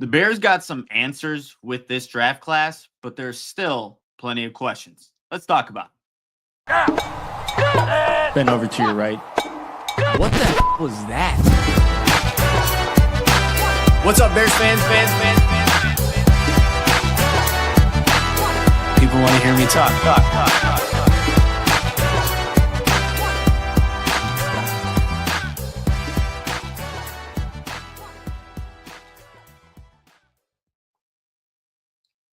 The Bears got some answers with this draft class, but there's still plenty of questions. Let's talk about it. Bend over to your right. What the was that? What's up, Bears fans? People want to hear me talk.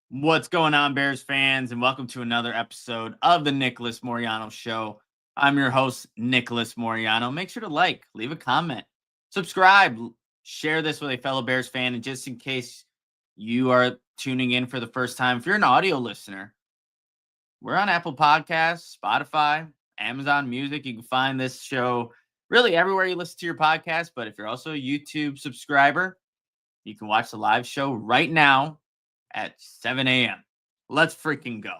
What's going on, Bears fans, and welcome to another episode of the Nicholas Moreano Show. I'm your host, Nicholas Moreano. Make sure to like, leave a comment, subscribe, share this with a fellow Bears fan, and just in case you are tuning in for the first time, if you're an audio listener, we're on Apple Podcasts, Spotify, Amazon Music. You can find this show really everywhere you listen to your podcast, but if you're also a YouTube subscriber, you can watch the live show right now at 7 a.m. Let's freaking go.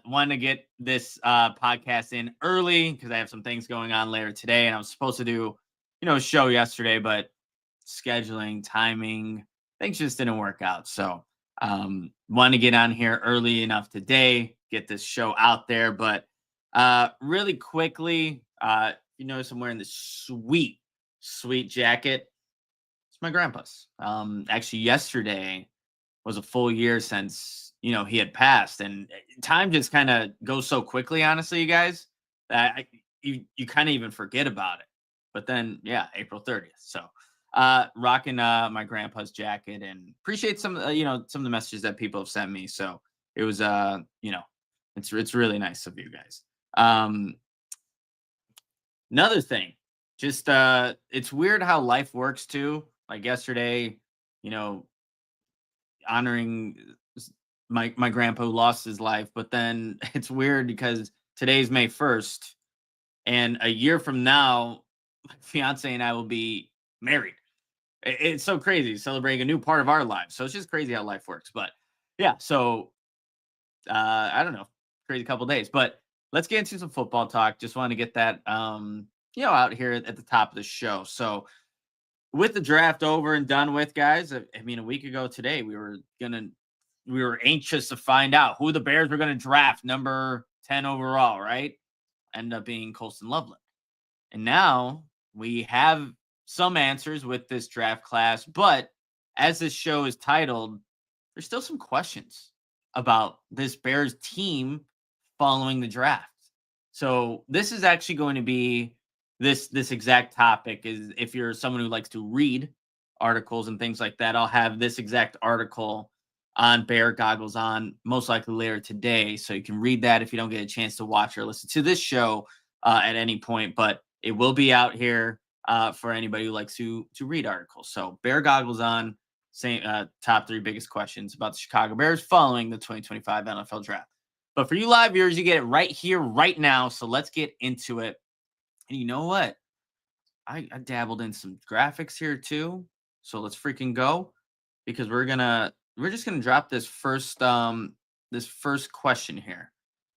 Wanted to get this podcast in early because I have some things going on later today, and I was supposed to do, a show yesterday, but scheduling, timing, things just didn't work out. So wanted to get on here early enough today, get this show out there. But really quickly, you notice I'm wearing this sweet jacket. It's my grandpa's. Actually, yesterday was a full year since, he had passed, and time just kind of goes so quickly, honestly, you guys, that you kind of even forget about it. But then, yeah, April 30th. So rocking my grandpa's jacket, and appreciate some of the messages that people have sent me. So it was, it's really nice of you guys. Another thing, just it's weird how life works too. Like yesterday, honoring my grandpa who lost his life, but then it's weird because today's May 1st, and a year from now, my fiance and I will be married. It's so crazy, celebrating a new part of our lives. So it's just crazy how life works. But yeah, so I don't know, crazy couple days. But let's get into some football talk. Just want to get that out here at the top of the show. So with the draft over and done with, guys, I mean, a week ago today, we were anxious to find out who the Bears were going to draft number 10 overall, right? Ended up being Colston Loveland. And now we have some answers with this draft class, but as this show is titled, there's still some questions about this Bears team following the draft. So this is actually going to be this exact topic. Is if you're someone who likes to read articles and things like that, I'll have this exact article on Bear Goggles on most likely later today. So you can read that if you don't get a chance to watch or listen to this show at any point, but it will be out here for anybody who likes to read articles. So Bear Goggles on, saying top 3 biggest questions about the Chicago Bears following the 2025 NFL draft. But for you live viewers, you get it right here, right now. So let's get into it. And you know what? I dabbled in some graphics here too. So let's freaking go, because we're just gonna drop this first question here.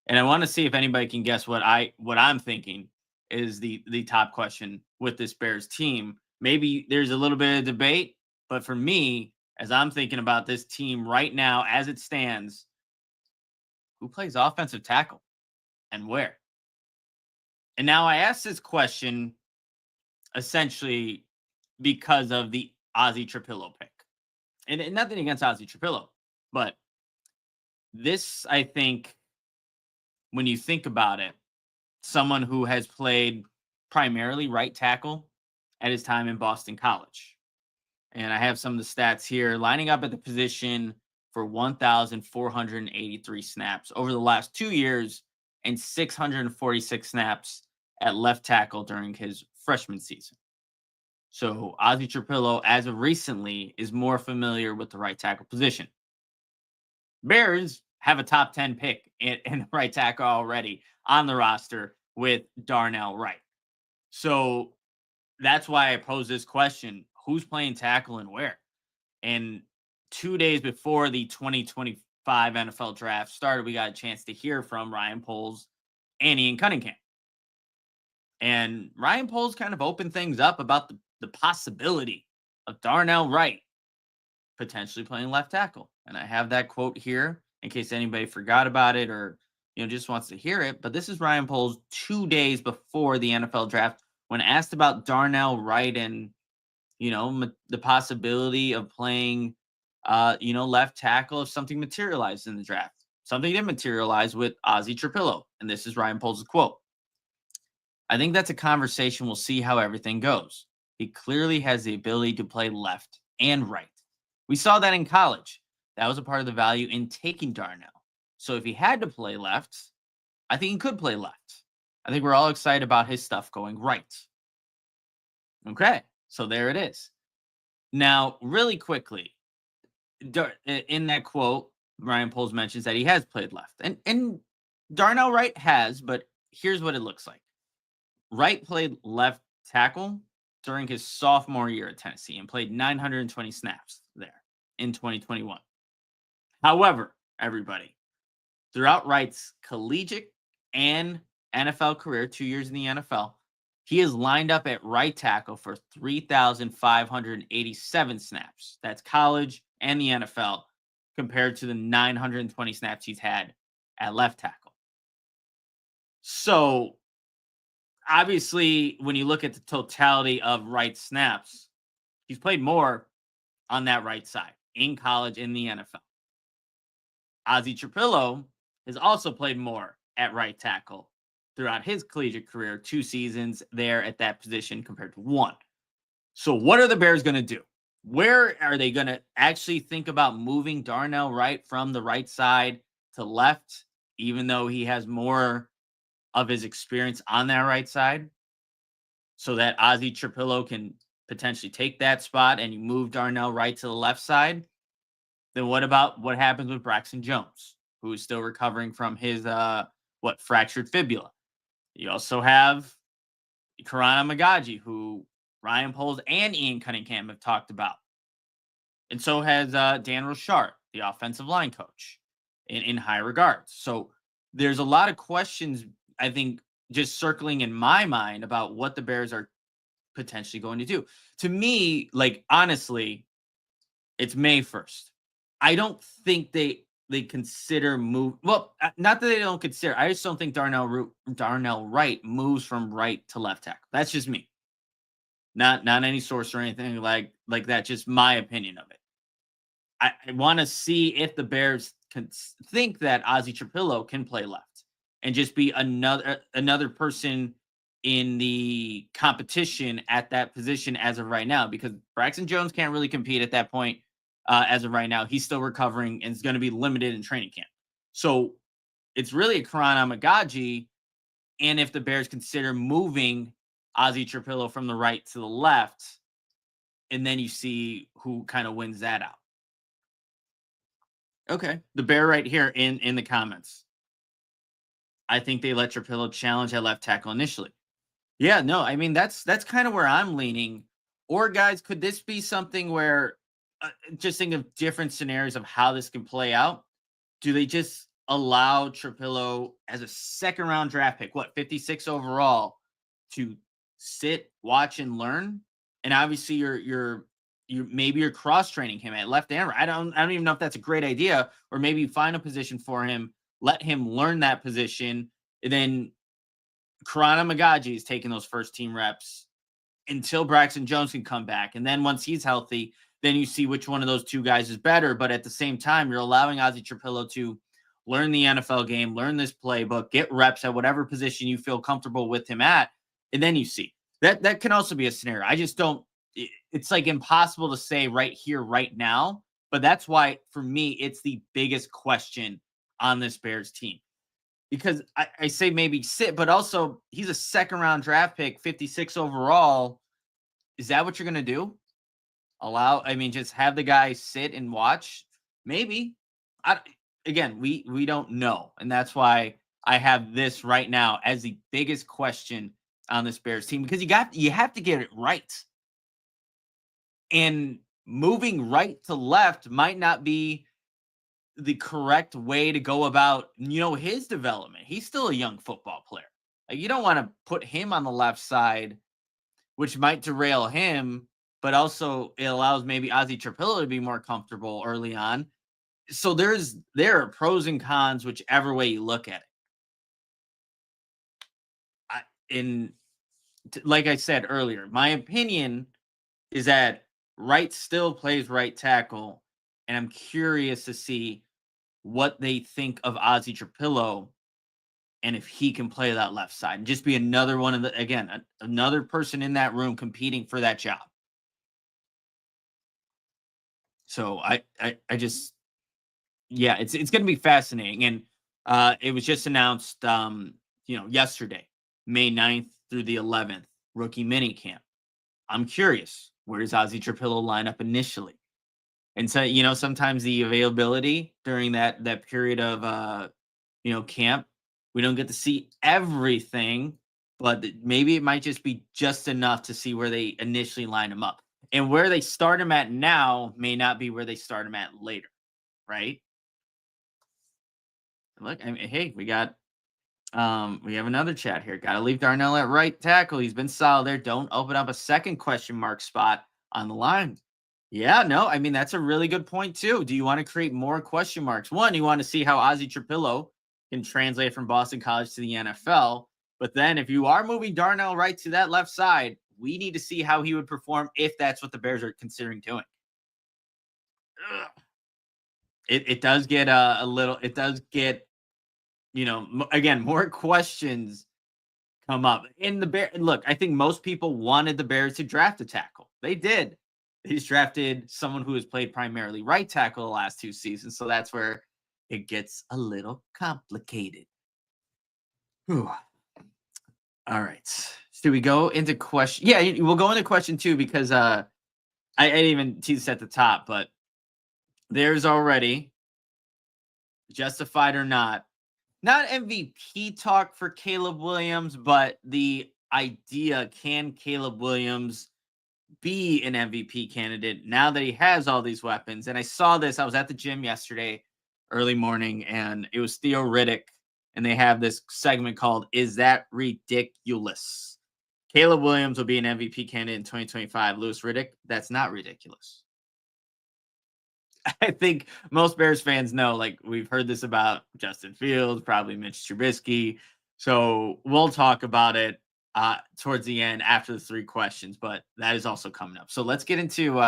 And I want to see if anybody can guess what I'm thinking is the top question with this Bears team. Maybe there's a little bit of debate, but for me, as I'm thinking about this team right now as it stands, who plays offensive tackle and where? And now I ask this question essentially because of the Ozzy Trapillo pick. And nothing against Ozzy Trapillo, but this, I think, when you think about it, someone who has played primarily right tackle at his time in Boston College. And I have some of the stats here, lining up at the position for 1,483 snaps over the last 2 years and 646 snaps at left tackle during his freshman season. So Ozzy Trapillo, as of recently, is more familiar with the right tackle position. Bears have a top 10 pick in the right tackle already on the roster with Darnell Wright. So that's why I pose this question: who's playing tackle and where? And 2 days before the 2025 NFL draft started, we got a chance to hear from Ryan Poles and Ian Cunningham. And Ryan Poles kind of opened things up about the possibility of Darnell Wright potentially playing left tackle. And I have that quote here in case anybody forgot about it or just wants to hear it. But this is Ryan Poles 2 days before the NFL draft when asked about Darnell Wright and the possibility of playing left tackle if something materialized in the draft. Something did materialize with Ozzy Trapillo, and this is Ryan Poles' quote. I think that's a conversation. We'll see how everything goes. He clearly has the ability to play left and right. We saw that in college. That was a part of the value in taking Darnell. So if he had to play left, I think he could play left. I think we're all excited about his stuff going right. Okay, so there it is. Now, really quickly, in that quote, Ryan Poles mentions that he has played left. And Darnell Wright has, but here's what it looks like. Wright played left tackle during his sophomore year at Tennessee and played 920 snaps there in 2021. However, everybody, throughout Wright's collegiate and NFL career, 2 years in the NFL, he is lined up at right tackle for 3,587 snaps. That's college and the NFL compared to the 920 snaps he's had at left tackle. So, obviously, when you look at the totality of right snaps, he's played more on that right side in college, in the NFL. Ozzy Trapillo has also played more at right tackle throughout his collegiate career, 2 seasons there at that position compared to 1. So what are the Bears going to do? Where are they going to actually think about moving Darnell Wright from the right side to left, even though he has more of his experience on that right side, so that Ozzy Trapillo can potentially take that spot and you move Darnell Wright to the left side? Then what about what happens with Braxton Jones, who is still recovering from his fractured fibula? You also have Karana Magaji, who Ryan Poles and Ian Cunningham have talked about. And so has Dan Rochard, the offensive line coach, in high regards. So there's a lot of questions, I think, just circling in my mind about what the Bears are potentially going to do. To me, honestly, it's May 1st. I don't think they consider move. Well, not that they don't consider. I just don't think Darnell Wright moves from right to left tackle. That's just me. Not any source or anything like that. Just my opinion of it. I want to see if the Bears can think that Ozzy Trapillo can play left and just be another person in the competition at that position as of right now, because Braxton Jones can't really compete at that point. As of right now, he's still recovering and is going to be limited in training camp. So it's really a Karana Magaji. And if the Bears consider moving Ozzy Trapillo from the right to the left, and then you see who kind of wins that out. Okay. The Bear right here in the comments. I think they let Trapillo challenge at left tackle initially. Yeah, no, I mean, that's kind of where I'm leaning. Or guys, could this be something where just think of different scenarios of how this can play out? Do they just allow Trapillo as a second round draft pick, 56 overall, to sit, watch, and learn? And obviously you're cross training him at left and right. I don't even know if that's a great idea. Or maybe find a position for him, let him learn that position, and then Karana Magaji is taking those first team reps until Braxton Jones can come back. And then once he's healthy, then you see which one of those two guys is better. But at the same time, you're allowing Ozzy Trapillo to learn the NFL game, learn this playbook, get reps at whatever position you feel comfortable with him at. And then you see that can also be a scenario. I just don't, it's impossible to say right here, right now. But that's why, for me, it's the biggest question on this Bears team. Because I say maybe sit, but also he's a second round draft pick, 56 overall. Is that what you're going to do? Just have the guy sit and watch? Maybe. Again, we don't know. And that's why I have this right now as the biggest question on this Bears team, because you have to get it right. And moving right to left might not be the correct way to go about, his development. He's still a young football player. You don't want to put him on the left side, which might derail him but also it allows maybe Ozzy Trapillo to be more comfortable early on. So there are pros and cons whichever way you look at it. I, in Like I said earlier, my opinion is that Wright still plays right tackle, and I'm curious to see what they think of Ozzy Trapillo and if he can play that left side and just be another one of the again another person in that room competing for that job. So I just yeah, it's going to be fascinating, and it was just announced yesterday, May 9th through the 11th, rookie mini camp. I'm curious, where does Ozzy Trapillo line up initially? And so, sometimes the availability during that period of camp, we don't get to see everything, but maybe it might just be just enough to see where they initially line him up. And where they start him at now may not be where they start him at later, right? Look, I mean, hey, we have another chat here. Got to leave Darnell at right tackle. He's been solid there. Don't open up a second question mark spot on the line. Yeah, no, I mean, that's a really good point too. Do you want to create more question marks? One, you want to see how Ozzy Trapillo can translate from Boston College to the NFL. But then if you are moving Darnell Wright to that left side, we need to see how he would perform if that's what the Bears are considering doing. Ugh. It does get it does get, again, more questions come up. In the Bear, look, I think most people wanted the Bears to draft a tackle. They did. He's drafted someone who has played primarily right tackle the last 2 seasons, so that's where it gets a little complicated. Whew. All right. Should we go into question? Yeah, we'll go into question 2 because I didn't even tease this at the top, but there's already, justified or not MVP talk for Caleb Williams, but the idea, can Caleb Williams be an MVP candidate now that he has all these weapons? And I saw this. I was at the gym yesterday, early morning, and it was Theo Riddick, and they have this segment called "Is That Ridiculous?" Caleb Williams will be an MVP candidate in 2025. Louis Riddick, that's not ridiculous. I think most Bears fans know, like, we've heard this about Justin Fields, probably Mitch Trubisky. So we'll talk about it towards the end after the 3 questions, but that is also coming up. So let's get into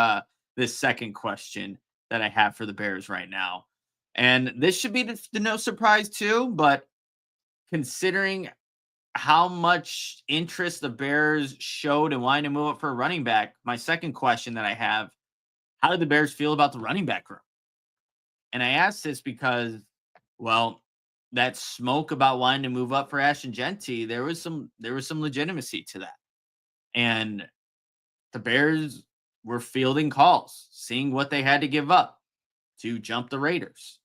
this second question that I have for the Bears right now. And this should be the no surprise too, but considering how much interest the Bears showed in wanting to move up for a running back, my second question that I have: how did the Bears feel about the running back room? And I asked this because, well, that smoke about wanting to move up for Ashton Genty, there was some legitimacy to that. And the Bears were fielding calls, seeing what they had to give up to jump the Raiders.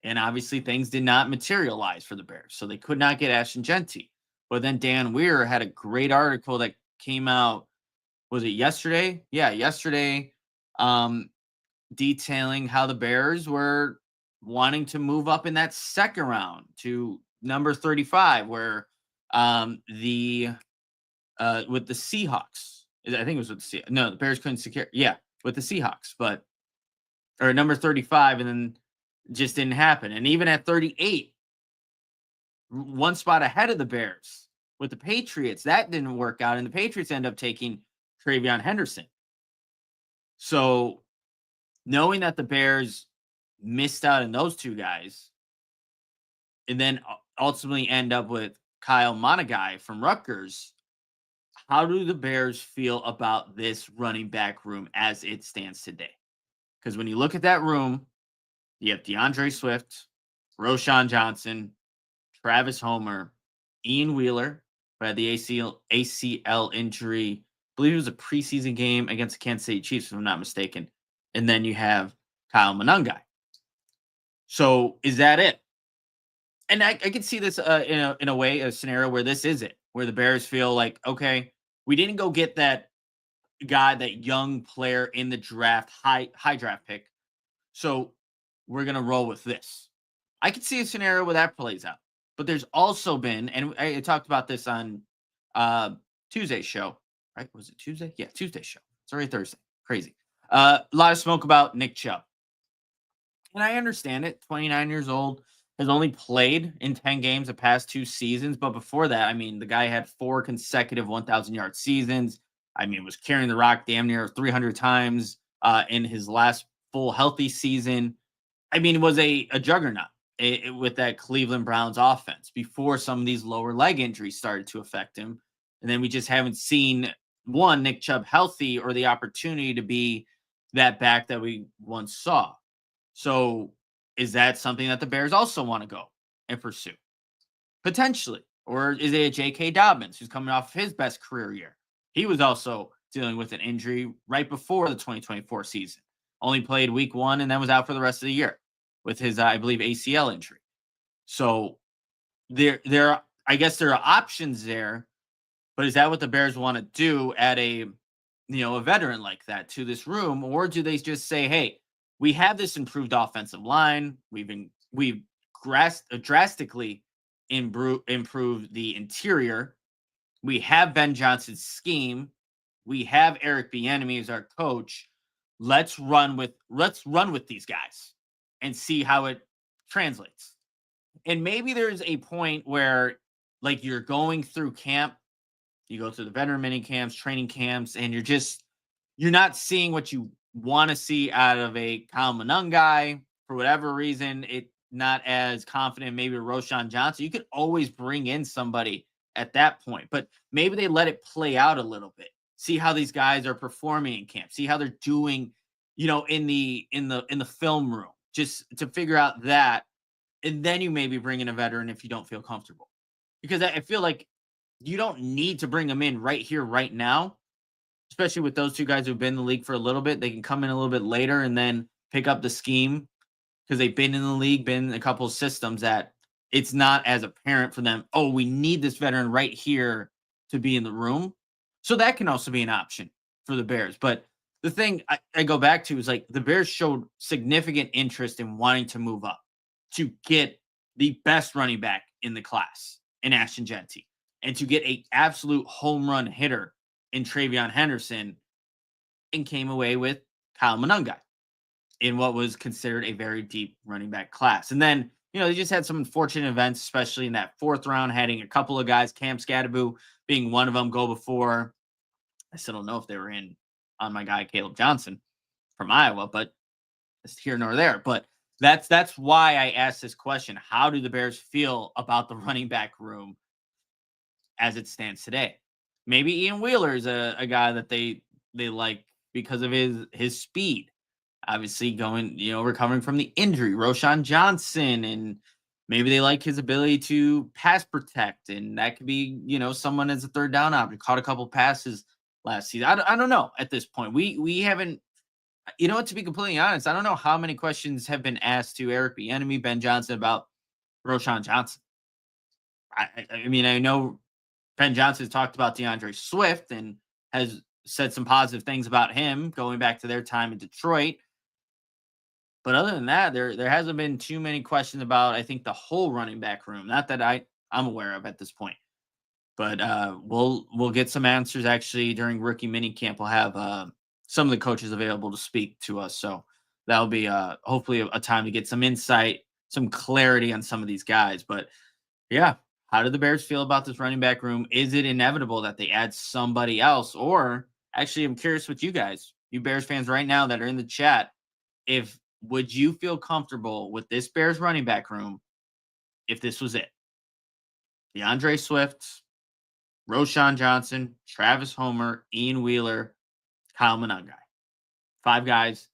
And obviously things did not materialize for the Bears, so they could not get Ashton Genty. But then Dan Weir had a great article that came out, was it yesterday? Yeah, yesterday, detailing how the Bears were wanting to move up in that second round to number 35, where the with the Seahawks, I think it was with the Seahawks. No, the Bears couldn't secure. Yeah, with the Seahawks, but or number 35, and then just didn't happen. And even at 38, one spot ahead of the Bears with the Patriots, that didn't work out, and the Patriots end up taking Travion Henderson. So knowing that the Bears missed out on those 2 guys and then ultimately end up with Kyle Monagai from Rutgers, how do the Bears feel about this running back room as it stands today? Because when you look at that room, you have DeAndre Swift, Roshan Johnson, Travis Homer, Ian Wheeler, who had the ACL injury. I believe it was a preseason game against the Kansas City Chiefs, if I'm not mistaken. And then you have Kyle Monangai. So is that it? And I could see this in a way, a scenario where this is it, where the Bears feel like, okay, we didn't go get that guy, that young player in the draft, high draft pick. So we're going to roll with this. I could see a scenario where that plays out. But there's also been, and I talked about this on Tuesday's show, right? Was it Tuesday? Yeah, Tuesday's show. Sorry, Thursday. Crazy. A lot of smoke about Nick Chubb. And I understand it. 29 years old, has only played in 10 games the past 2 seasons. But before that, I mean, the guy had 4 consecutive 1,000-yard seasons. I mean, was carrying the rock damn near 300 times in his last full healthy season. I mean, it was a juggernaut with that Cleveland Browns offense before some of these lower leg injuries started to affect him. And then we just haven't seen one, Nick Chubb healthy or the opportunity to be that back that we once saw. So is that something that the Bears also want to go and pursue? Potentially. Or is it a J.K. Dobbins who's coming off his best career year? He was also dealing with an injury right before the 2024 season. Only played week 1 and then was out for the rest of the year with his, I believe, ACL injury. So I guess there are options there, but is that what the Bears want to do at a veteran like that to this room, or do they just say, "Hey, we have this improved offensive line. We've drastically improved the interior. We have Ben Johnson's scheme. We have Eric Bieniemy as our coach. Let's run with these guys and see how it translates." And maybe there's a point where, like, you're going through camp, you go through the veteran mini camps, training camps, and you're not seeing what you want to see out of a Kyle Manung guy for whatever reason. It not as confident, maybe Roshan Johnson. You could always bring in somebody at that point, but maybe they let it play out a little bit. See how these guys are performing in camp. See how they're doing, in the film room, just to figure out that, and then you maybe bring in a veteran if you don't feel comfortable, because I feel like you don't need to bring them in right here, right now, especially with those two guys who've been in the league for a little bit. They can come in a little bit later and then pick up the scheme because they've been in the league, been in a couple of systems that it's not as apparent for them. Oh, we need this veteran right here to be in the room. So that can also be an option for the Bears. But the thing I go back to is, like, the Bears showed significant interest in wanting to move up to get the best running back in the class in Ashton Genty, and to get a absolute home run hitter in Travion Henderson, and came away with Kyle Manunga in what was considered a very deep running back class. And then, they just had some unfortunate events, especially in that 4th round, having a couple of guys, Cam Scadaboo being one of them, go before. I still don't know if they were in on my guy, Caleb Johnson from Iowa, but it's here nor there. But that's why I asked this question. How do the Bears feel about the running back room as it stands today? Maybe Ian Wheeler is a guy that they like because of his speed. Obviously, recovering from the injury, Roshan Johnson, and maybe they like his ability to pass protect, and that could be, someone as a third down option. Caught a couple passes last season. I don't know at this point. We haven't, to be completely honest, I don't know how many questions have been asked to Eric Bieniemy, Ben Johnson about Roshan Johnson. I mean, I know Ben Johnson has talked about DeAndre Swift and has said some positive things about him going back to their time in Detroit. But other than that, there hasn't been too many questions about, I think, the whole running back room. Not that I'm aware of at this point. But we'll get some answers actually during rookie mini camp. We'll have some of the coaches available to speak to us. So that'll be hopefully a time to get some insight, some clarity on some of these guys. But yeah, how do the Bears feel about this running back room? Is it inevitable that they add somebody else? Or actually, I'm curious with you guys, you Bears fans right now that are in the chat, would you feel comfortable with this Bears running back room if this was it? DeAndre Swift, Roshan Johnson, Travis Homer, Ian Wheeler, Kyle Manunga. 5 guys.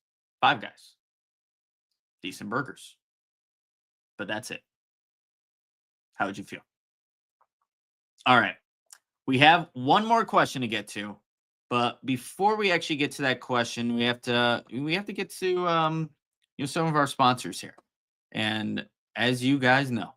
Decent burgers. But that's it. How would you feel? All right. We have one more question to get to. But before we actually get to that question, we have to get to some of our sponsors here. And as you guys know,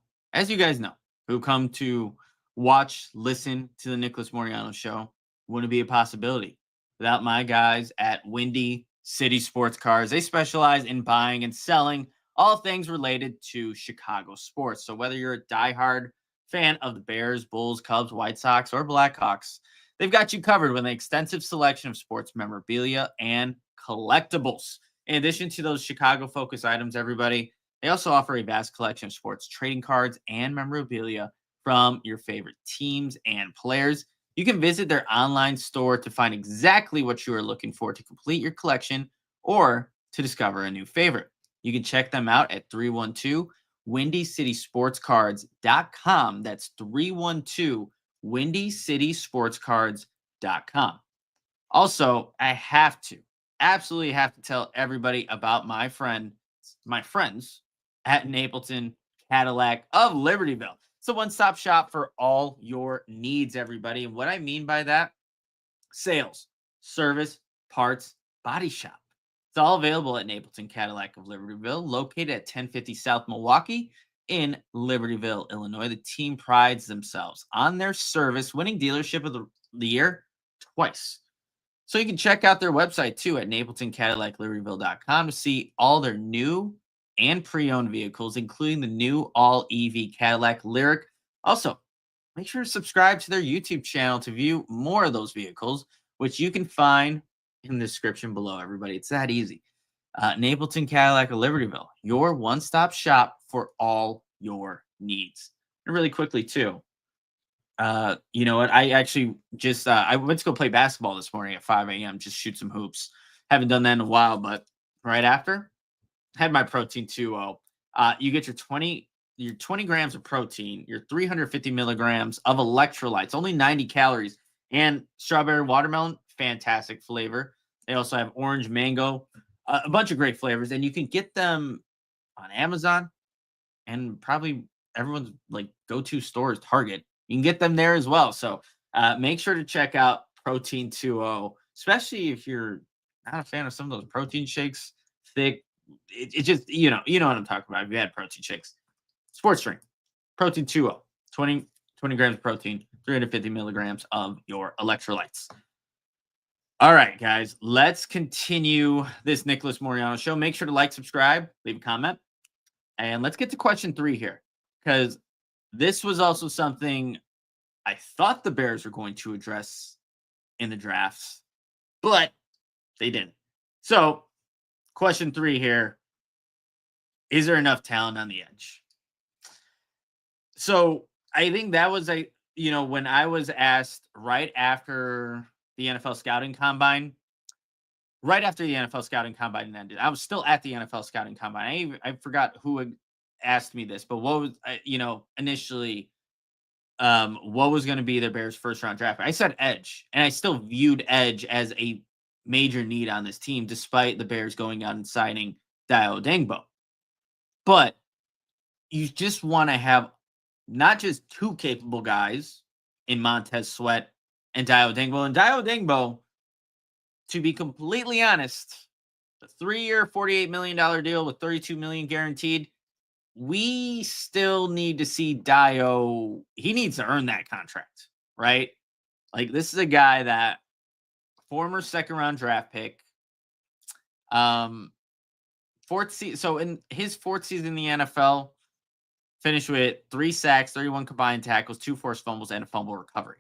who come to watch, listen to the Nicholas Moreano Show, wouldn't be a possibility without my guys at Windy City Sports Cars. They specialize in buying and selling all things related to Chicago sports. So whether you're a diehard fan of the Bears, Bulls, Cubs, White Sox, or Blackhawks, they've got you covered with an extensive selection of sports memorabilia and Collectibles. In addition to those Chicago-focused items, everybody, they also offer a vast collection of sports trading cards and memorabilia from your favorite teams and players. You can visit their online store to find exactly what you are looking for to complete your collection or to discover a new favorite. You can check them out at 312 WindyCitySportsCards.com. That's 312 WindyCitySportsCards.com. Also, I have to, absolutely have to tell everybody about my friends at Napleton Cadillac of Libertyville. It's a one-stop shop for all your needs, everybody. And what I mean by that, sales, service, parts, body shop. It's all available at Napleton Cadillac of Libertyville, located at 1050 South Milwaukee in Libertyville, Illinois. The team prides themselves on their service, winning dealership of the year twice. So you can check out their website too at NapletonCadillacLibertyville.com to see all their new and pre-owned vehicles, including the new all-EV Cadillac Lyriq. Also, make sure to subscribe to their YouTube channel to view more of those vehicles, which you can find in the description below, everybody. It's that easy. Napleton Cadillac of Libertyville, your one-stop shop for all your needs. And really quickly too, you know what? I actually just I went to go play basketball this morning at 5 a.m. Just shoot some hoops. Haven't done that in a while, but right after, had my protein 2.0. You get your 20 grams of protein, your 350 milligrams of electrolytes, only 90 calories, and strawberry watermelon, fantastic flavor. They also have orange mango, a bunch of great flavors, and you can get them on Amazon and probably everyone's like go-to store is Target. You can get them there as well. So make sure to check out Protein 2.0, especially if you're not a fan of some of those protein shakes, thick. It just, you know what I'm talking about. If you had protein shakes, sports drink, Protein 2.0, 20 grams of protein, 350 milligrams of your electrolytes. All right, guys, let's continue this Nicholas Moreano show. Make sure to like, subscribe, leave a comment, and let's get to question 3 here, because this was also something I thought the Bears were going to address in the drafts, but they didn't. So, question 3 here. Is there enough talent on the edge? So, I think that was when I was asked right after the NFL scouting combine, ended, I was still at the NFL scouting combine. I forgot who had asked me this, but what was, initially, what was going to be the Bears' first round draft? I said edge, and I still viewed edge as a major need on this team, despite the Bears going out and signing Dio Dengbo. But you just want to have not just 2 capable guys in Montez Sweat and Dio Dengbo. And Dio Dengbo, to be completely honest, a 3-year, $48 million deal with $32 million guaranteed. We still need to see Dio. He needs to earn that contract, right? Like, this is a guy that former 2nd round draft pick, so in his 4th season in the NFL, finished with 3 sacks, 31 combined tackles, 2 forced fumbles, and a fumble recovery.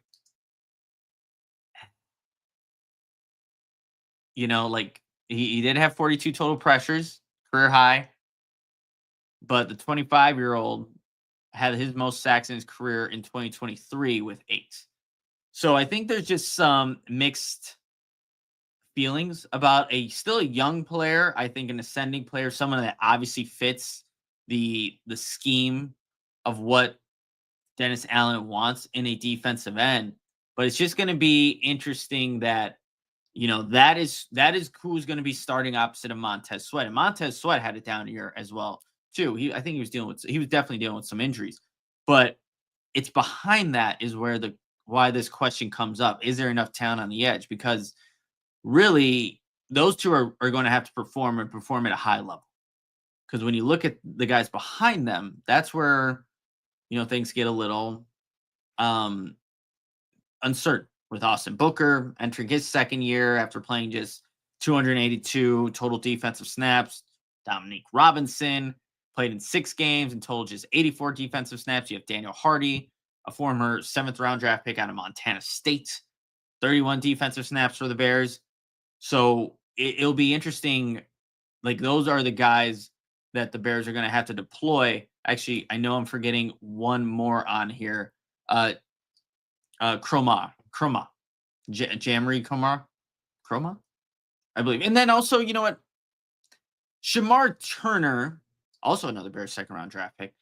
He did have 42 total pressures, career high. But the 25-year-old had his most sacks in his career in 2023 with 8. So I think there's just some mixed feelings about still a young player. I think an ascending player, someone that obviously fits the scheme of what Dennis Allen wants in a defensive end. But it's just going to be interesting that, that is who's going to be starting opposite of Montez Sweat. And Montez Sweat had a down year as well, too. I think he was definitely dealing with some injuries. But it's behind that is why this question comes up. Is there enough talent on the edge? Because really, those 2 are going to have to perform at a high level. Because when you look at the guys behind them, that's where, things get a little uncertain. With Austin Booker entering his 2nd year after playing just 282 total defensive snaps. Dominique Robinson played in 6 games and total just 84 defensive snaps. You have Daniel Hardy, a former 7th round draft pick out of Montana State, 31 defensive snaps for the Bears. So it'll be interesting. Like, those are the guys that the Bears are going to have to deploy. Actually, I know I'm forgetting one more on here. Uh, Chroma, Jamry Chroma, I believe. And then also, you know what? Shamar Turner, also another Bears second round draft pick.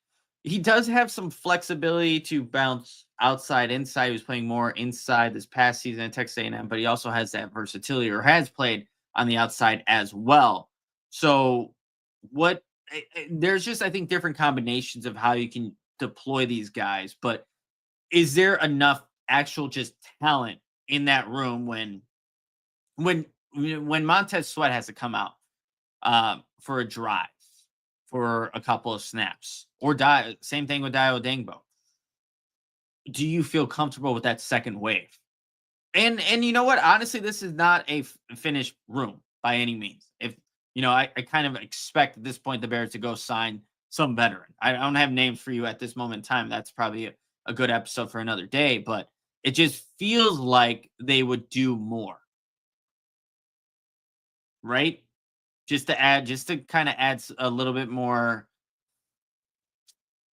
He does have some flexibility to bounce outside, inside. He was playing more inside this past season at Texas A&M, but he also has that versatility, or has played on the outside as well. So there's just, I think, different combinations of how you can deploy these guys. But is there enough actual just talent in that room when Montez Sweat has to come out for a drive, for a couple of snaps, or same thing with Dio Dangbo? Do you feel comfortable with that second wave? And you know what? Honestly, this is not a finished room by any means. If I kind of expect at this point the Bears to go sign some veteran. I don't have names for you at this moment in time. That's probably a good episode for another day, but it just feels like they would do more, right? Just to kind of add a little bit more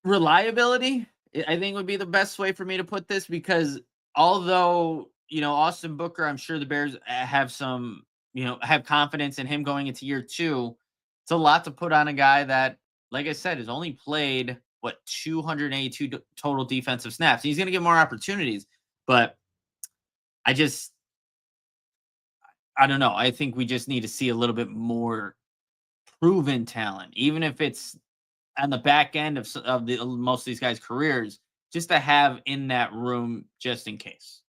reliability, I think would be the best way for me to put this, because although, Austin Booker, I'm sure the Bears have some, have confidence in him going into year 2. It's a lot to put on a guy that, like I said, has only played 282 total defensive snaps. He's going to get more opportunities, but I don't know. I think we just need to see a little bit more proven talent, even if it's on the back end of most of these guys' careers, just to have in that room just in case.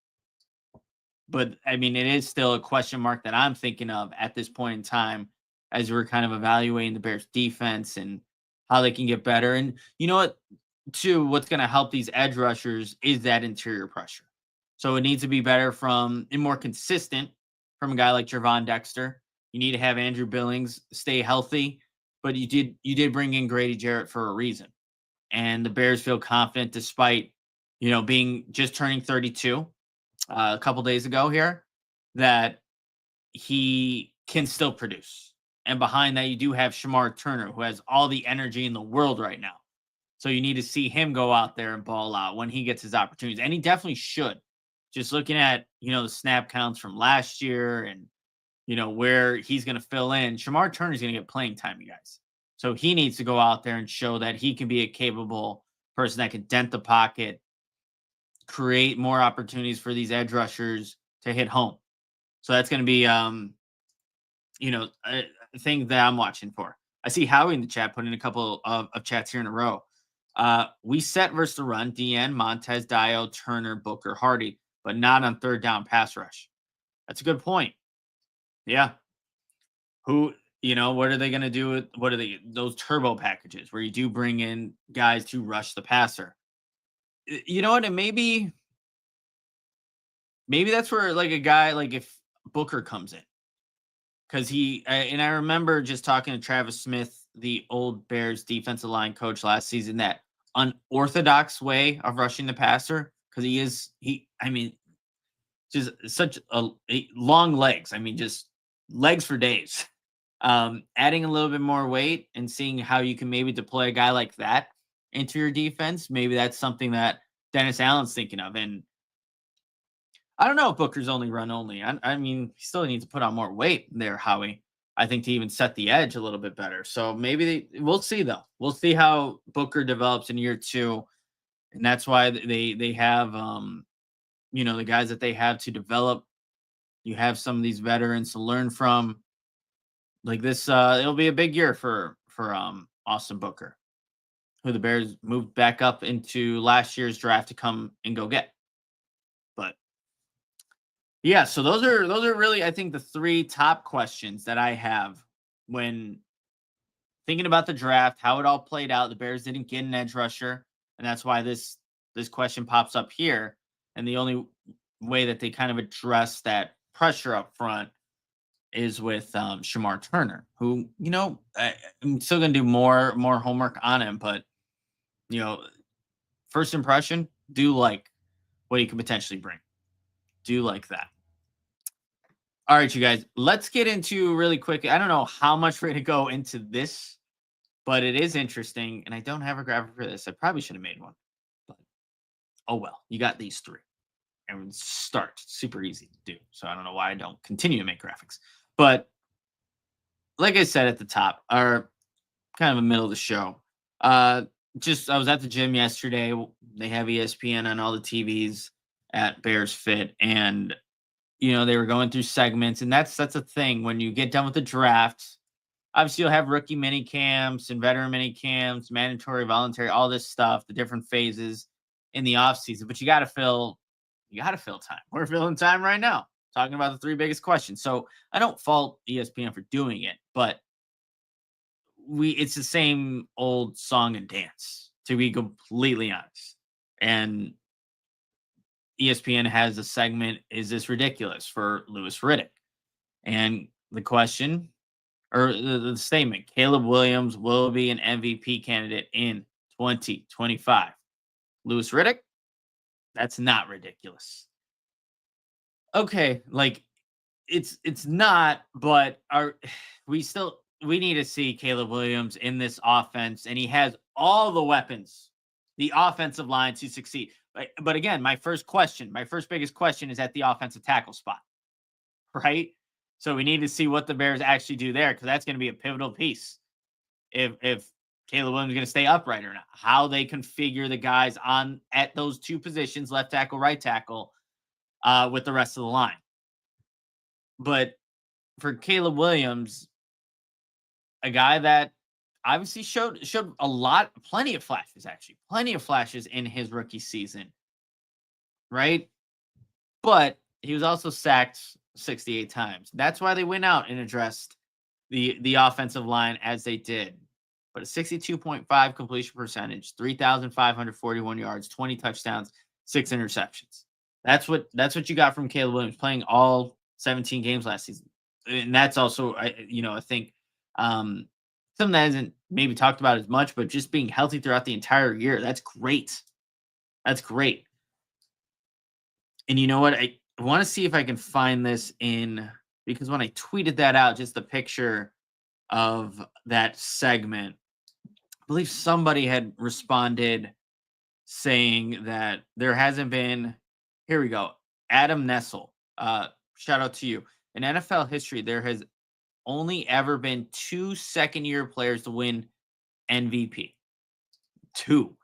But I mean, it is still a question mark that I'm thinking of at this point in time, as we're kind of evaluating the Bears defense and how they can get better. And you know what, too, what's going to help these edge rushers is that interior pressure. So it needs to be better and more consistent from a guy like Gervon Dexter. You need to have Andrew Billings stay healthy, but you did bring in Grady Jarrett for a reason. And the Bears feel confident, despite, being just turning 32 a couple days ago here, that he can still produce. And behind that, you do have Shamar Turner, who has all the energy in the world right now. So you need to see him go out there and ball out when he gets his opportunities. And he definitely should. Just looking at, the snap counts from last year and, where he's going to fill in, Shamar Turner is going to get playing time, you guys. So he needs to go out there and show that he can be a capable person that can dent the pocket, create more opportunities for these edge rushers to hit home. So that's going to be, a thing that I'm watching for. I see Howie in the chat putting a couple of chats here in a row. We set versus the run: DN, Montez, Dio, Turner, Booker, Hardy, but not on third down pass rush. That's a good point. Yeah. What are they going to do with those turbo packages where you do bring in guys to rush the passer? You know what? And maybe that's where, like, a guy like if Booker comes in, because I remember just talking to Travis Smith, the old Bears defensive line coach last season, that unorthodox way of rushing the passer, because just such long legs. I mean, just legs for days. Adding a little bit more weight and seeing how you can maybe deploy a guy like that into your defense. Maybe that's something that Dennis Allen's thinking of. And I don't know if Booker's run only. I mean, he still needs to put on more weight there, Howie. I think, to even set the edge a little bit better. So maybe we'll see, though. We'll see how Booker develops in year 2. And that's why they have, the guys that they have to develop. You have some of these veterans to learn from. Like this, it'll be a big year for Austin Booker, who the Bears moved back up into last year's draft to come and go get. But yeah, so those are really, I think, the 3 top questions that I have when thinking about the draft, how it all played out. The Bears didn't get an edge rusher, and that's why this question pops up here. And the only way that they kind of address that pressure up front is with Shamar Turner, who, I'm still going to do more homework on him, but, first impression, do like what he could potentially bring. Do like that. All right, you guys, let's get into really quick. I don't know how much we're going to go into this, but it is interesting. And I don't have a graphic for this. I probably should have made one. But oh well, you got these three. And start. Super easy to do. So I don't know why I don't continue to make graphics. But like I said at the top, or kind of the middle of the show, I was at the gym yesterday. They have ESPN on all the TVs at Bears Fit, and they were going through segments, and that's a thing. When you get done with the draft, obviously you'll have rookie mini camps and veteran mini camps, mandatory, voluntary, all this stuff, the different phases in the off season. But you got to fill time. We're filling time right now, talking about the three biggest questions. So I don't fault ESPN for doing it, but it's the same old song and dance, to be completely honest. And ESPN has a segment, "Is this ridiculous?" for Louis Riddick. And the question, or the statement, Caleb Williams will be an MVP candidate in 2025. Louis Riddick, that's not ridiculous. Okay, like it's not, but we need to see Caleb Williams in this offense, and he has all the weapons, the offensive line to succeed. But again, my first biggest question is at the offensive tackle spot, right? So we need to see what the Bears actually do there, because that's going to be a pivotal piece. If Caleb Williams is going to stay upright or not, how they configure the guys at those two positions, left tackle, right tackle, with the rest of the line. But for Caleb Williams, a guy that obviously showed plenty of flashes in his rookie season, right? But he was also sacked 68 times. That's why they went out and addressed the offensive line as they did. But a 62.5 completion percentage, 3,541 yards, 20 touchdowns, 6 interceptions. That's what you got from Caleb Williams, playing all 17 games last season. And that's also, I think, something that isn't maybe talked about as much, but just being healthy throughout the entire year. That's great. That's great. And you know what? I want to see if I can find this because when I tweeted that out, just the picture of that segment, I believe somebody had responded saying that there hasn't been, here we go, Adam Nessel, shout out to you. In NFL history, there has only ever been 2 second-year players to win MVP. 2.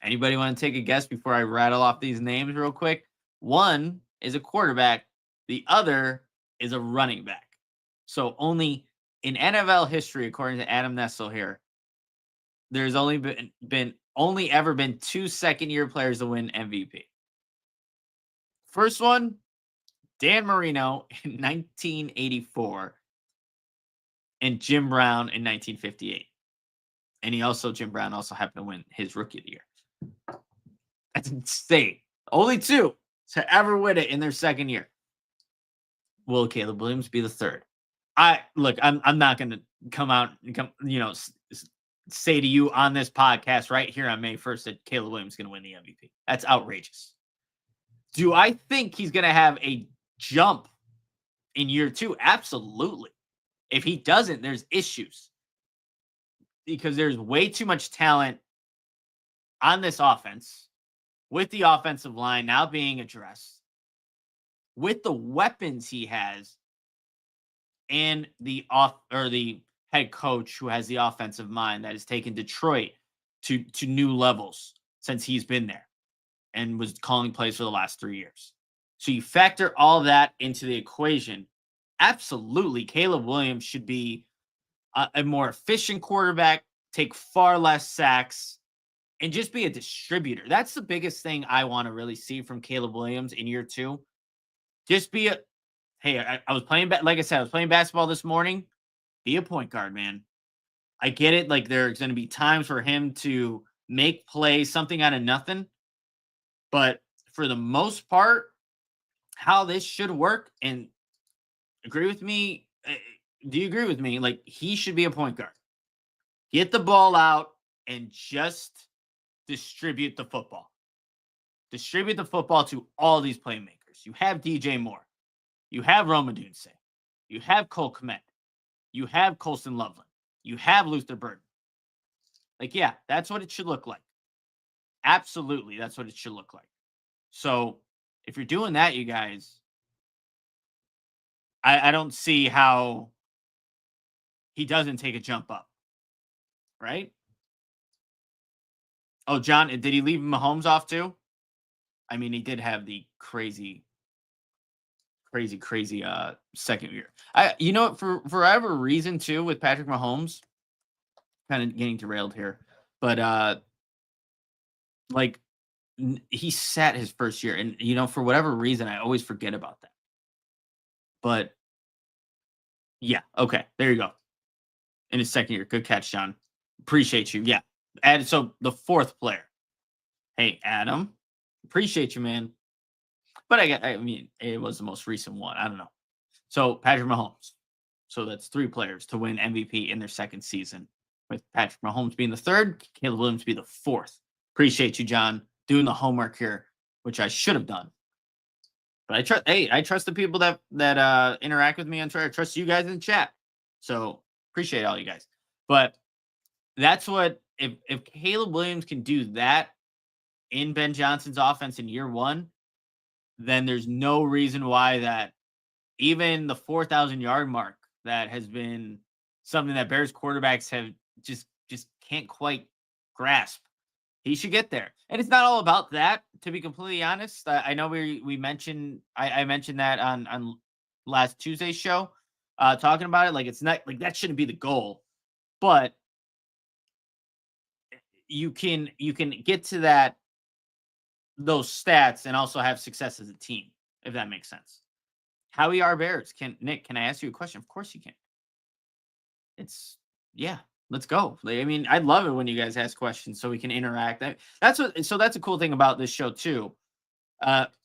Anybody want to take a guess before I rattle off these names real quick? One is a quarterback. The other is a running back. So only in NFL history, according to Adam Nessel here, there's only ever been 2 second-year players to win MVP. First one, Dan Marino in 1984 and Jim Brown in 1958. And Jim Brown also happened to win his rookie of the year. That's insane. Only 2 to ever win it in their second year. Will Caleb Williams be the third? I'm not going to come out and say to you on this podcast right here on May 1st that Caleb Williams is going to win the MVP. That's outrageous. Do I think he's going to have a jump in year 2? Absolutely. If he doesn't, there's issues, because there's way too much talent on this offense, with the offensive line now being addressed, with the weapons he has, and the head coach who has the offensive mind that has taken Detroit to new levels since he's been there and was calling plays for the last 3 years. So you factor all that into the equation. Absolutely, Caleb Williams should be a more efficient quarterback, take far less sacks, and just be a distributor. That's the biggest thing I want to really see from Caleb Williams in year 2. Just be I was playing, like I said, I was playing basketball this morning. Be a point guard, man. I get it. Like, there's going to be times for him to make plays, something out of nothing. But for the most part, how this should work, and agree with me. Do you agree with me? Like, he should be a point guard. Get the ball out and just distribute the football. Distribute the football to all these playmakers. You have DJ Moore. You have Roma Dunse. You have Cole Kmet. You have Colston Loveland. You have Luther Burton. Like, yeah, that's what it should look like. Absolutely, that's what it should look like. So if you're doing that, you guys, I don't see how he doesn't take a jump up, right? Oh, John, did he leave Mahomes off too? I mean, he did have the crazy second year. For whatever reason too, with Patrick Mahomes, kind of getting derailed here, but like he sat his first year, and for whatever reason, I always forget about that. But yeah, okay, there you go. In his second year, good catch, John. Appreciate you. Yeah, so the fourth player. Hey, Adam, appreciate you, man. But I mean, it was the most recent one. I don't know. So Patrick Mahomes. So that's 3 players to win MVP in their second season, with Patrick Mahomes being the third, Caleb Williams be the fourth. Appreciate you, John, doing the homework here, which I should have done. But I trust. Hey, I trust the people that interact with me on Twitter. I trust you guys in the chat. So appreciate all you guys. But that's what if Caleb Williams can do that in Ben Johnson's offense in year 1, then there's no reason why that even the 4,000 yard mark that has been something that Bears quarterbacks have just can't quite grasp. He should get there. And it's not all about that, to be completely honest. I know we mentioned I mentioned that on last Tuesday's show, talking about it. Like, it's not like that shouldn't be the goal, but you can get to those stats and also have success as a team, if that makes sense. How we are Bears. Nick, can I ask you a question? Of course you can. Let's go. I mean, I'd love it when you guys ask questions so we can interact. That's a cool thing about this show too.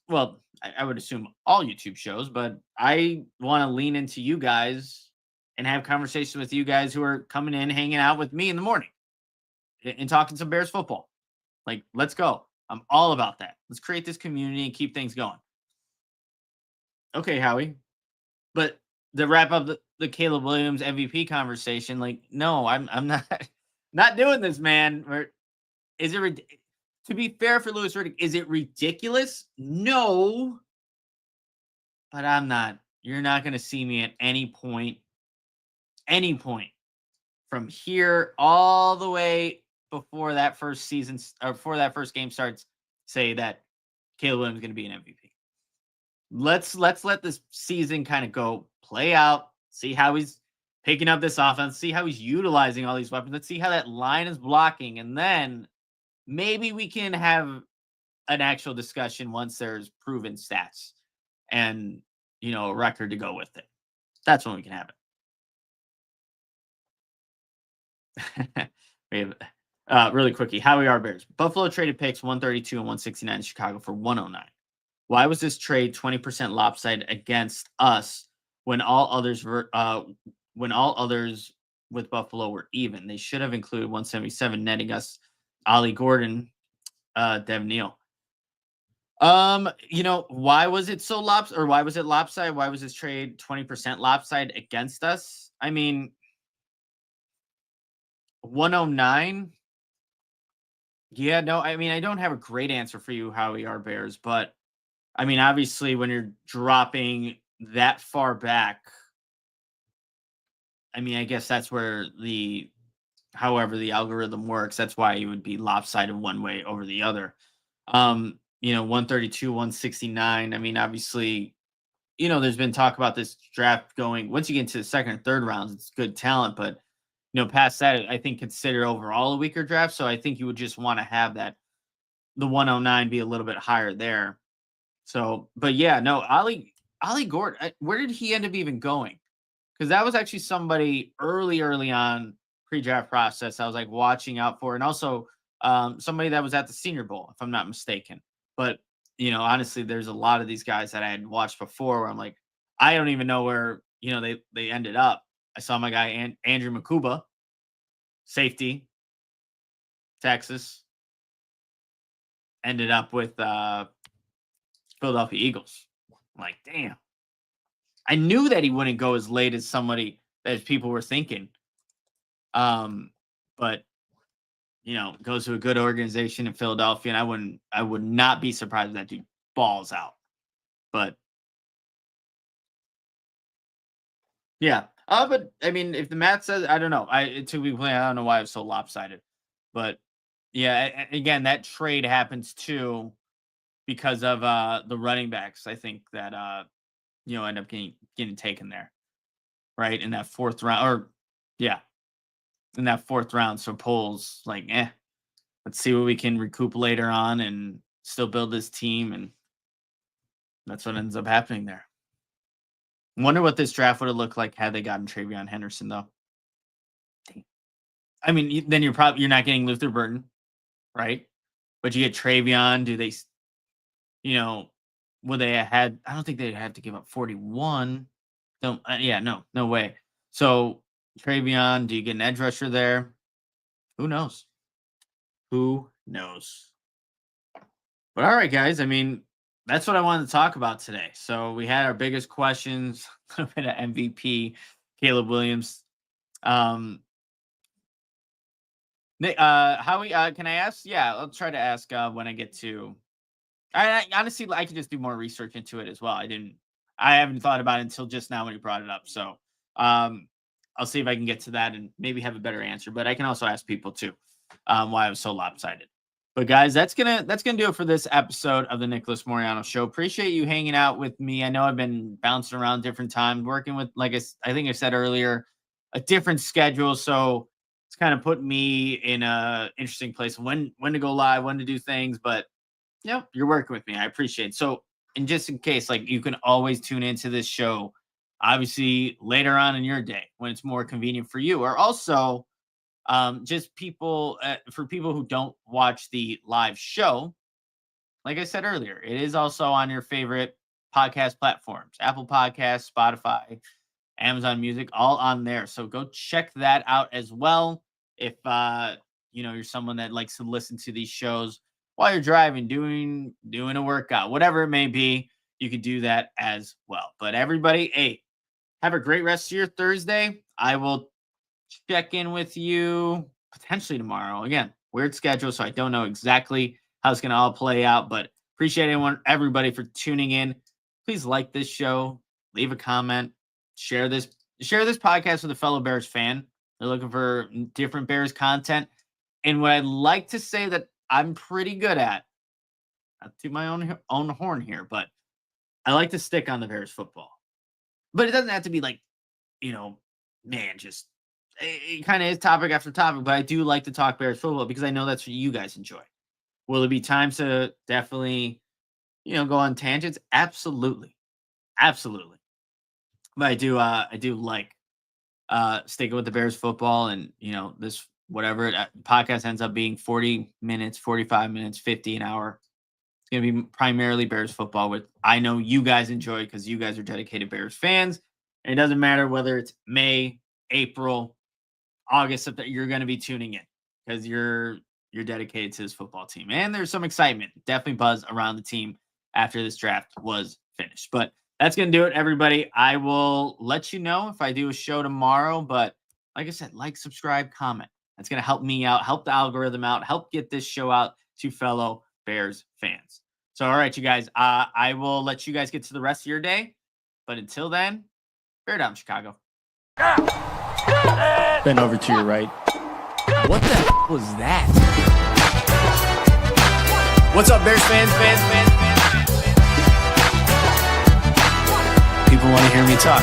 Well, I would assume all YouTube shows, but I want to lean into you guys and have conversations with you guys who are coming in, hanging out with me in the morning and talking some Bears football. Like, let's go. I'm all about that. Let's create this community and keep things going. Okay, Howie. But to wrap up the Caleb Williams MVP conversation, like, no, I'm not doing this, man. To be fair for Louis Riddick, is it ridiculous? No. But I'm not. You're not going to see me at any point from here all the way before that first season or before that first game starts say that Caleb Williams is going to be an MVP. Let's let this season kind of play out, see how he's picking up this offense, see how he's utilizing all these weapons. Let's see how that line is blocking, and then maybe we can have an actual discussion once there's proven stats and a record to go with it. That's when we can have it. We have really quickly, how we are Bears. Buffalo traded picks 132 and 169 to Chicago for 109. Why was this trade 20% lopsided against us when all others with Buffalo were even? They should have included 177, netting us Ollie Gordon, Dev Neal. Why was it so lopsided, or why was it lopsided? Why was this trade 20% lopsided against us? I mean, 109. Yeah, no, I mean, I don't have a great answer for you, how we are Bears, but I mean, obviously, when you're dropping that far back, I mean, I guess that's where however the algorithm works, that's why you would be lopsided one way over the other. 132, 169. I mean, obviously, there's been talk about this draft going, once you get into the second and third rounds, it's good talent, but past that, I think consider overall a weaker draft. So I think you would just want to have the 109 be a little bit higher there. So, but yeah, no, Ollie Gordon, where did he end up even going? Because that was actually somebody early on pre-draft process I was like watching out for, and also somebody that was at the Senior Bowl, if I'm not mistaken. But honestly, there's a lot of these guys that I had watched before where I'm like, I don't even know where they ended up. I saw my guy Andrew Makuba, safety, Texas, ended up with Philadelphia Eagles. I'm like, damn. I knew that he wouldn't go as late as somebody as people were thinking. But goes to a good organization in Philadelphia, and I would not be surprised if that dude balls out. But yeah. But I mean, if the math says, I don't know. To be plain, I don't know why it was so lopsided. But yeah, again, that trade happens too because of the running backs. I think that end up getting taken there, right, in that fourth round, or yeah, in that fourth round. So Poles like, let's see what we can recoup later on and still build this team, and that's what ends up happening there. Wonder what this draft would have looked like had they gotten Travion Henderson, though. I mean, then you're not getting Luther Burton, right? But you get Travion. Do they, would they have had? I don't think they'd have to give up 41. No, no way. So Travion, do you get an edge rusher there? Who knows? Who knows? But all right, guys. I mean, that's what I wanted to talk about today. So we had our biggest questions, a little bit of MVP, Caleb Williams. Howie, can I ask? Yeah, I'll try to ask when I get to. I honestly, I could just do more research into it as well. I haven't thought about it until just now when you brought it up. So I'll see if I can get to that and maybe have a better answer. But I can also ask people too why I was so lopsided. But guys, that's gonna do it for this episode of the Nicholas Moreano Show. Appreciate you hanging out with me. I know I've been bouncing around different times, working with, like I think I said earlier, a different schedule. So it's kind of put me in a interesting place when to go live, when to do things. But you're working with me. I appreciate it. So, and just in case, like, you can always tune into this show, obviously later on in your day when it's more convenient for you, or also just for people who don't watch the live show, like I said earlier, it is also on your favorite podcast platforms, Apple Podcasts, Spotify, Amazon Music, all on there. So go check that out as well. If you're someone that likes to listen to these shows while you're driving, doing a workout, whatever it may be, you could do that as well. But everybody, have a great rest of your Thursday. I will check in with you potentially tomorrow. Again, weird schedule, so I don't know exactly how it's going to all play out, but appreciate everybody for tuning in. Please like this show, leave a comment, share this podcast with a fellow Bears fan. They're looking for different Bears content. And what I'd like to say that I'm pretty good at, not to my own horn here, but I like to stick on the Bears football. But it doesn't have to be like, just it kind of is topic after topic, but I do like to talk Bears football because I know that's what you guys enjoy. Will there be times to definitely, go on tangents? Absolutely. Absolutely. But I do like sticking with the Bears football, and, this, whatever podcast ends up being, 40 minutes, 45 minutes, 50 an hour. It's going to be primarily Bears football, which I know you guys enjoy because you guys are dedicated Bears fans. And it doesn't matter whether it's May, April, August, you're going to be tuning in because you're dedicated to this football team. And there's some excitement, definitely buzz around the team after this draft was finished. But that's going to do it, everybody. I will let you know if I do a show tomorrow. But like I said, subscribe, comment. That's going to help me out, help the algorithm out, help get this show out to fellow Bears fans. So, all right, you guys, I will let you guys get to the rest of your day. But until then, bear down, Chicago. Bend over to your right. What the was that? What's up, Bears fans? People want to hear me talk.